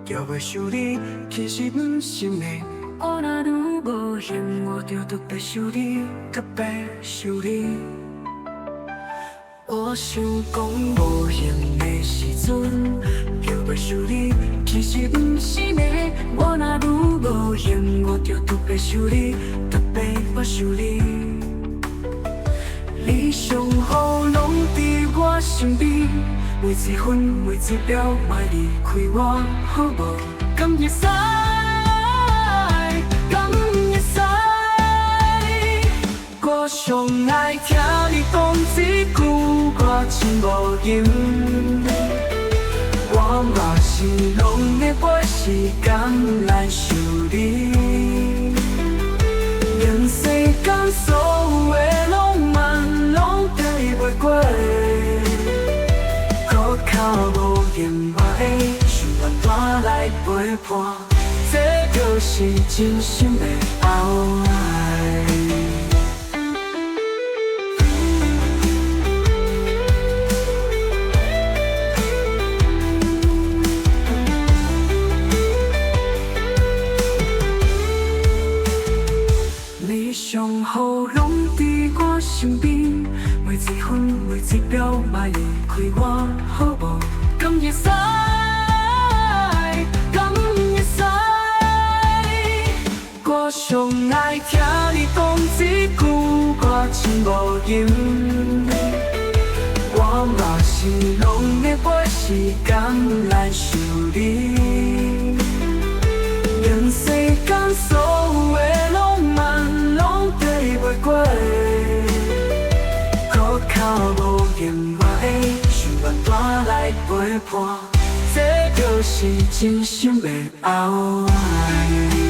叫袂想你，其实不是的。我若愈无闲，我就特别想你，特别想你。我想讲无闲的时阵，叫袂想你，其实不是的。我若愈无闲，我就特别想你，特别想你。你上好拢伫我身边，每一分每一秒，莫离开我，好无？敢会使？敢会使？我上爱听你讲一句，我真无言。我嘛是拢会花时间来想你，任世间所有的浪漫，拢抵袂过。搁较无言话的想愿带来陪伴，这就是真心的后爱。你上好拢伫我身边，每一分每一秒，莫离开我，好无？敢会使？敢会使？我上爱听你讲一句，我真无言。我嘛是拢会花时间来想你，任世间所有的浪漫，拢抵袂过。搁较无言话的想愿带来陪伴，这就是真心的后爱。